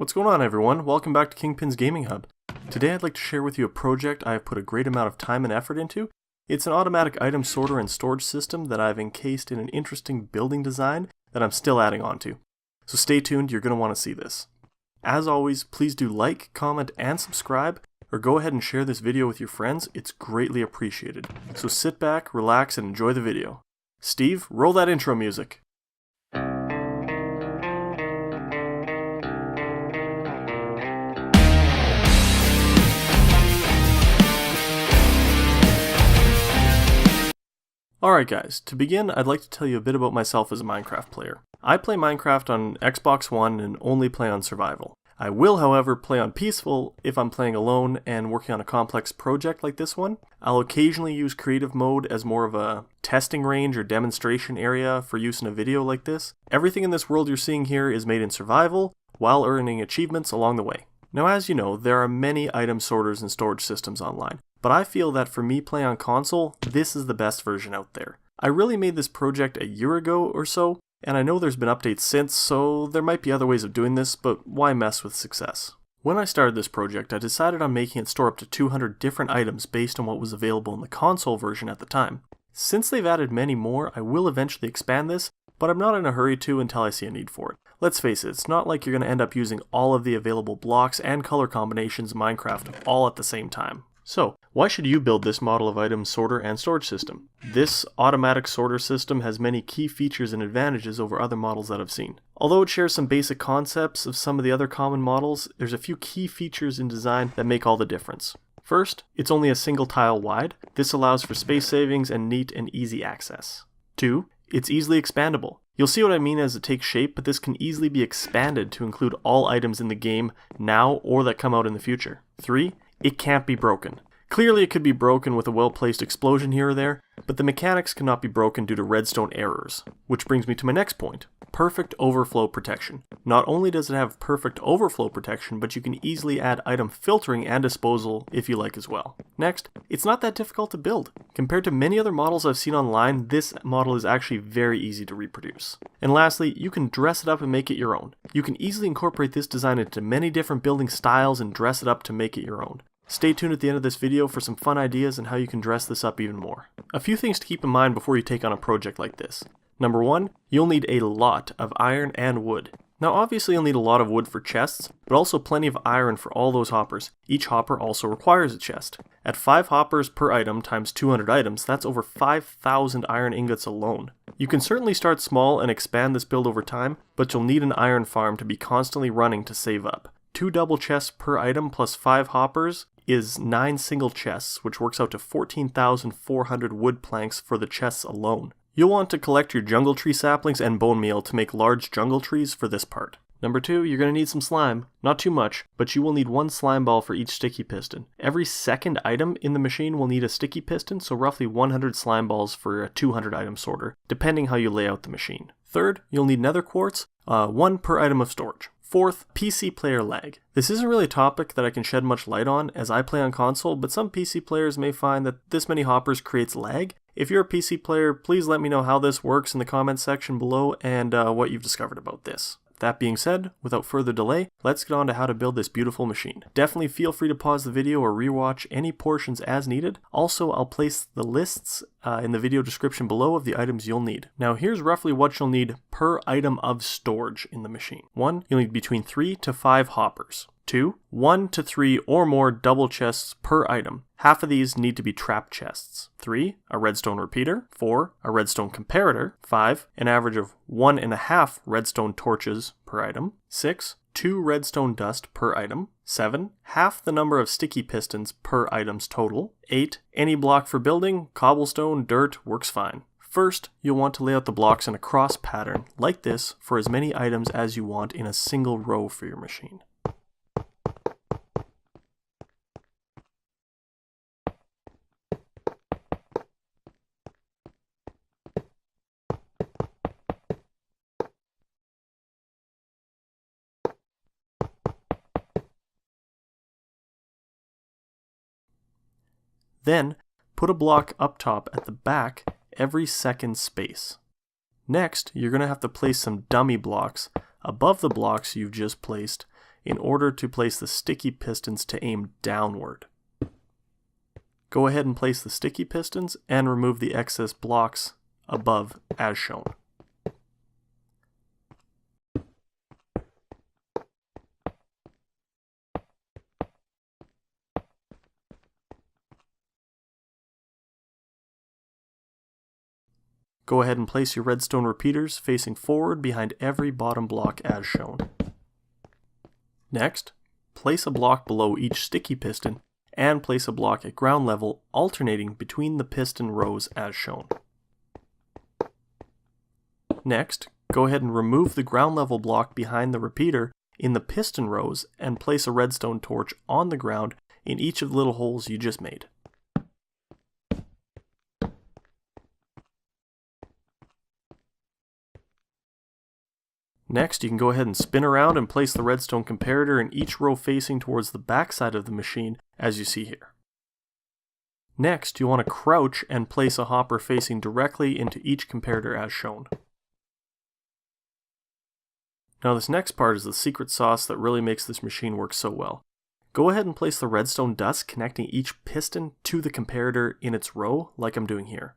What's going on, everyone? Welcome back to KingPin's Gaming Hub. Today I'd like to share with you a project I have put a great amount of time and effort into. It's an automatic item sorter and storage system that I've encased in an interesting building design that I'm still adding on to. So stay tuned, you're going to want to see this. As always, please do like, comment, and subscribe, or go ahead and share this video with your friends. It's greatly appreciated. So sit back, relax, and enjoy the video. Steve, roll that intro music. Alright guys, to begin I'd like to tell you a bit about myself as a Minecraft player. I play Minecraft on Xbox One and only play on survival. I will however play on peaceful if I'm playing alone and working on a complex project like this one. I'll occasionally use creative mode as more of a testing range or demonstration area for use in a video like this. Everything in this world you're seeing here is made in survival while earning achievements along the way. Now as you know, there are many item sorters and storage systems online. But I feel that for me playing on console, this is the best version out there. I really made this project a year ago or so, and I know there's been updates since, so there might be other ways of doing this, but why mess with success? When I started this project, I decided on making it store up to 200 different items based on what was available in the console version at the time. Since they've added many more, I will eventually expand this, but I'm not in a hurry to until I see a need for it. Let's face it, it's not like you're going to end up using all of the available blocks and color combinations in Minecraft all at the same time. So, why should you build this model of item sorter and storage system? This automatic sorter system has many key features and advantages over other models that I've seen. Although it shares some basic concepts of some of the other common models, there's a few key features in design that make all the difference. First, it's only a single tile wide. This allows for space savings and neat and easy access. 2, it's easily expandable. You'll see what I mean as it takes shape, but this can easily be expanded to include all items in the game now or that come out in the future. 3, it can't be broken. Clearly it could be broken with a well-placed explosion here or there, but the mechanics cannot be broken due to redstone errors. Which brings me to my next point, perfect overflow protection. Not only does it have perfect overflow protection, but you can easily add item filtering and disposal if you like as well. Next, it's not that difficult to build. Compared to many other models I've seen online, this model is actually very easy to reproduce. And lastly, you can dress it up and make it your own. You can easily incorporate this design into many different building styles and dress it up to make it your own. Stay tuned at the end of this video for some fun ideas on how you can dress this up even more. A few things to keep in mind before you take on a project like this. Number 1, you'll need a lot of iron and wood. Now obviously you'll need a lot of wood for chests, but also plenty of iron for all those hoppers. Each hopper also requires a chest. At 5 hoppers per item times 200 items, that's over 5,000 iron ingots alone. You can certainly start small and expand this build over time, but you'll need an iron farm to be constantly running to save up. 2 double chests per item plus 5 hoppers is 9 single chests, which works out to 14,400 wood planks for the chests alone. You'll want to collect your jungle tree saplings and bone meal to make large jungle trees for this part. Number 2, you're going to need some slime. Not too much, but you will need 1 slime ball for each sticky piston. Every second item in the machine will need a sticky piston, so roughly 100 slime balls for a 200 item sorter, depending how you lay out the machine. Third, you'll need nether quartz, 1 per item of storage. Fourth, PC player lag. This isn't really a topic that I can shed much light on as I play on console, but some PC players may find that this many hoppers creates lag. If you're a PC player, please let me know how this works in the comments section below and what you've discovered about this. That being said, without further delay, let's get on to how to build this beautiful machine. Definitely feel free to pause the video or rewatch any portions as needed. Also, I'll place the lists in the video description below of the items you'll need. Now here's roughly what you'll need per item of storage in the machine. 1, you'll need between 3 to 5 hoppers. 2, 1 to 3 or more double chests per item. Half of these need to be trap chests. 3, a redstone repeater. 4, a redstone comparator. 5, an average of 1.5 redstone torches per item. 6, 2 redstone dust per item. 7, half the number of sticky pistons per items total. 8, any block for building, cobblestone, dirt, works fine. First, you'll want to lay out the blocks in a cross pattern like this for as many items as you want in a single row for your machine. Then, put a block up top at the back every second space. Next, you're going to have to place some dummy blocks above the blocks you've just placed in order to place the sticky pistons to aim downward. Go ahead and place the sticky pistons and remove the excess blocks above as shown. Go ahead and place your redstone repeaters facing forward behind every bottom block as shown. Next, place a block below each sticky piston and place a block at ground level alternating between the piston rows as shown. Next, go ahead and remove the ground level block behind the repeater in the piston rows and place a redstone torch on the ground in each of the little holes you just made. Next, you can go ahead and spin around and place the redstone comparator in each row facing towards the back side of the machine, as you see here. Next, you want to crouch and place a hopper facing directly into each comparator as shown. Now this next part is the secret sauce that really makes this machine work so well. Go ahead and place the redstone dust connecting each piston to the comparator in its row, like I'm doing here.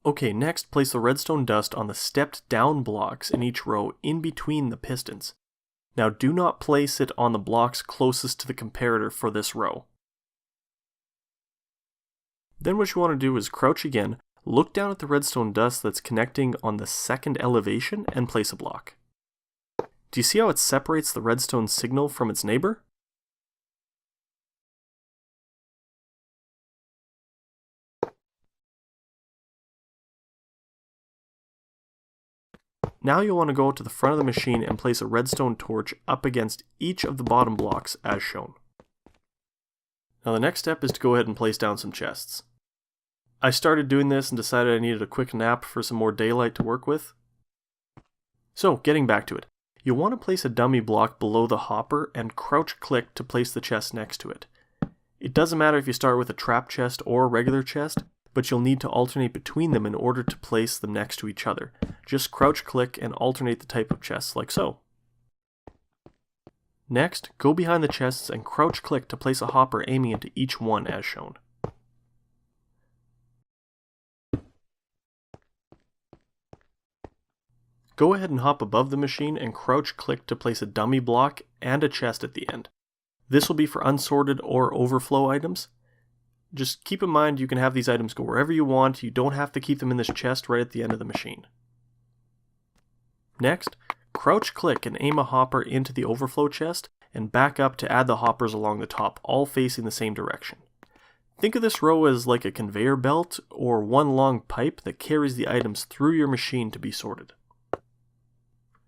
Okay, next place the redstone dust on the stepped down blocks in each row in between the pistons. Now do not place it on the blocks closest to the comparator for this row. Then what you want to do is crouch again, look down at the redstone dust that's connecting on the second elevation and place a block. Do you see how it separates the redstone signal from its neighbor? Now you'll want to go to the front of the machine and place a redstone torch up against each of the bottom blocks as shown. Now the next step is to go ahead and place down some chests. I started doing this and decided I needed a quick nap for some more daylight to work with. So getting back to it, you'll want to place a dummy block below the hopper and crouch click to place the chest next to it. It doesn't matter if you start with a trap chest or a regular chest, but you'll need to alternate between them in order to place them next to each other. Just crouch click and alternate the type of chests like so. Next, go behind the chests and crouch click to place a hopper aiming into each one as shown. Go ahead and hop above the machine and crouch click to place a dummy block and a chest at the end. This will be for unsorted or overflow items. Just keep in mind you can have these items go wherever you want, you don't have to keep them in this chest right at the end of the machine. Next, crouch click and aim a hopper into the overflow chest and back up to add the hoppers along the top, all facing the same direction. Think of this row as like a conveyor belt or one long pipe that carries the items through your machine to be sorted.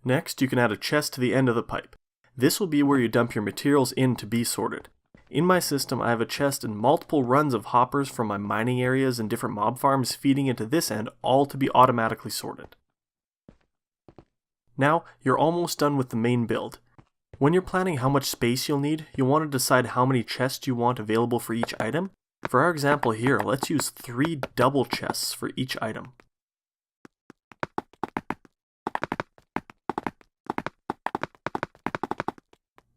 Next, you can add a chest to the end of the pipe. This will be where you dump your materials in to be sorted. In my system, I have a chest and multiple runs of hoppers from my mining areas and different mob farms feeding into this end, all to be automatically sorted. Now, you're almost done with the main build. When you're planning how much space you'll need, you'll want to decide how many chests you want available for each item. For our example here, let's use 3 double chests for each item.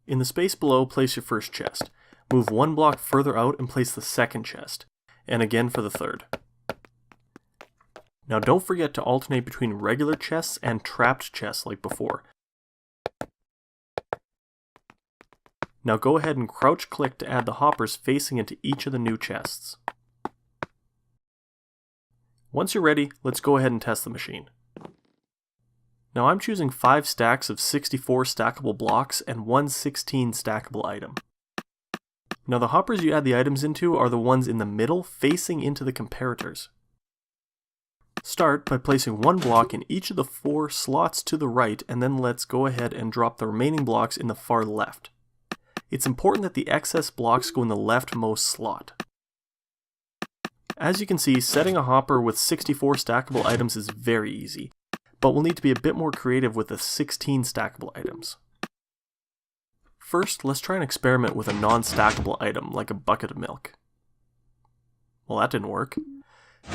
In the space below, place your first chest. Move one block further out and place the second chest, and again for the third. Now don't forget to alternate between regular chests and trapped chests like before. Now go ahead and crouch click to add the hoppers facing into each of the new chests. Once you're ready, let's go ahead and test the machine. Now I'm choosing 5 stacks of 64 stackable blocks and 1 16 stackable item. Now the hoppers you add the items into are the ones in the middle facing into the comparators. Start by placing one block in each of the 4 slots to the right, and then let's go ahead and drop the remaining blocks in the far left. It's important that the excess blocks go in the leftmost slot. As you can see, setting a hopper with 64 stackable items is very easy, but we'll need to be a bit more creative with the 16 stackable items. First, let's try an experiment with a non-stackable item, like a bucket of milk. Well, that didn't work.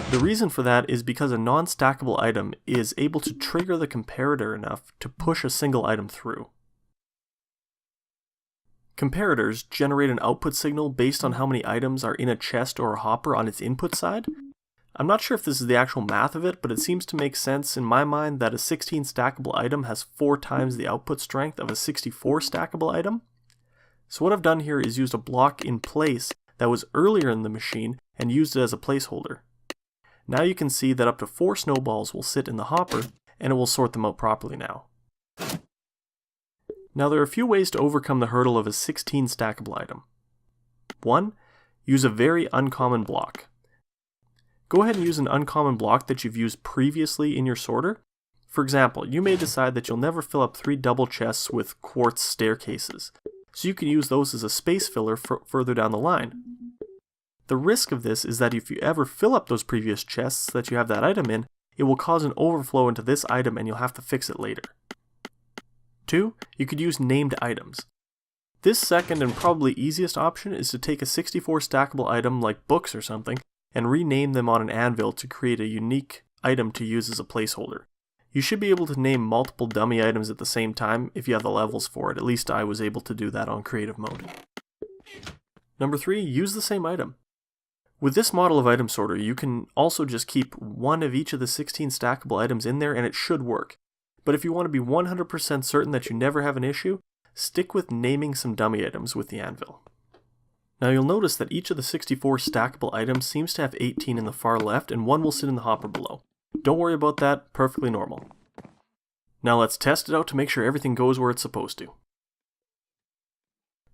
The reason for that is because a non-stackable item is able to trigger the comparator enough to push a single item through. Comparators generate an output signal based on how many items are in a chest or a hopper on its input side. I'm not sure if this is the actual math of it, but it seems to make sense in my mind that a 16 stackable item has 4 times the output strength of a 64 stackable item. So what I've done here is used a block in place that was earlier in the machine and used it as a placeholder. Now you can see that up to 4 snowballs will sit in the hopper and it will sort them out properly now. Now there are a few ways to overcome the hurdle of a 16 stackable item. 1. Use a very uncommon block. Go ahead and use an uncommon block that you've used previously in your sorter. For example, you may decide that you'll never fill up 3 double chests with quartz staircases, so you can use those as a space filler further down the line. The risk of this is that if you ever fill up those previous chests that you have that item in, it will cause an overflow into this item and you'll have to fix it later. 2. You could use named items. This second and probably easiest option is to take a 64 stackable item like books or something and rename them on an anvil to create a unique item to use as a placeholder. You should be able to name multiple dummy items at the same time if you have the levels for it. At least I was able to do that on creative mode. Number 3, use the same item. With this model of item sorter, you can also just keep one of each of the 16 stackable items in there and it should work. But if you want to be 100% certain that you never have an issue, stick with naming some dummy items with the anvil. Now you'll notice that each of the 64 stackable items seems to have 18 in the far left and one will sit in the hopper below. Don't worry about that, perfectly normal. Now let's test it out to make sure everything goes where it's supposed to.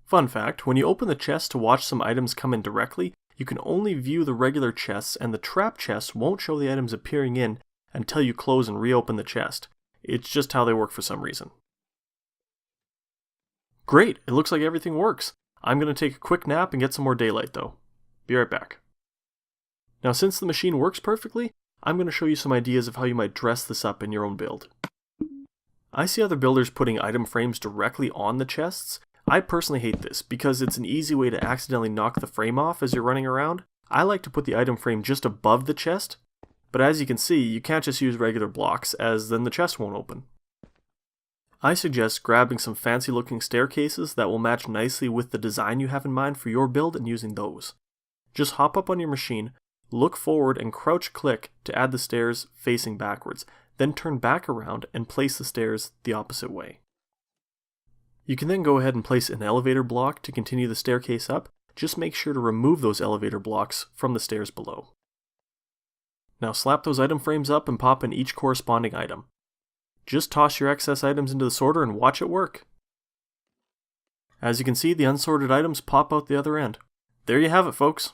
Fun fact, when you open the chest to watch some items come in directly, you can only view the regular chests and the trap chests won't show the items appearing in until you close and reopen the chest. It's just how they work for some reason. Great, it looks like everything works. I'm going to take a quick nap and get some more daylight though. Be right back. Now since the machine works perfectly, I'm going to show you some ideas of how you might dress this up in your own build. I see other builders putting item frames directly on the chests. I personally hate this because it's an easy way to accidentally knock the frame off as you're running around. I like to put the item frame just above the chest, but as you can see, you can't just use regular blocks as then the chest won't open. I suggest grabbing some fancy looking staircases that will match nicely with the design you have in mind for your build and using those. Just hop up on your machine, look forward and crouch click to add the stairs facing backwards, then turn back around and place the stairs the opposite way. You can then go ahead and place an elevator block to continue the staircase up. Just make sure to remove those elevator blocks from the stairs below. Now slap those item frames up and pop in each corresponding item. Just toss your excess items into the sorter and watch it work. As you can see, the unsorted items pop out the other end. There you have it, folks.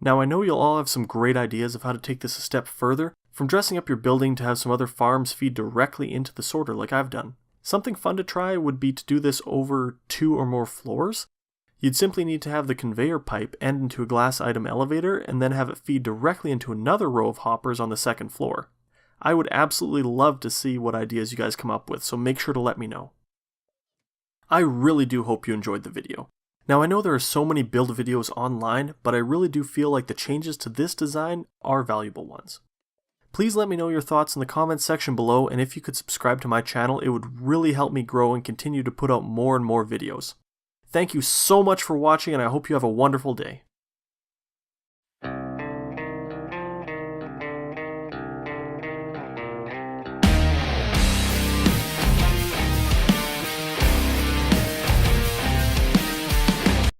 Now I know you'll all have some great ideas of how to take this a step further, from dressing up your building to have some other farms feed directly into the sorter like I've done. Something fun to try would be to do this over 2 or more floors. You'd simply need to have the conveyor pipe end into a glass item elevator and then have it feed directly into another row of hoppers on the second floor. I would absolutely love to see what ideas you guys come up with, so make sure to let me know. I really do hope you enjoyed the video. Now I know there are so many build videos online, but I really do feel like the changes to this design are valuable ones. Please let me know your thoughts in the comments section below, and if you could subscribe to my channel, it would really help me grow and continue to put out more and more videos. Thank you so much for watching, and I hope you have a wonderful day.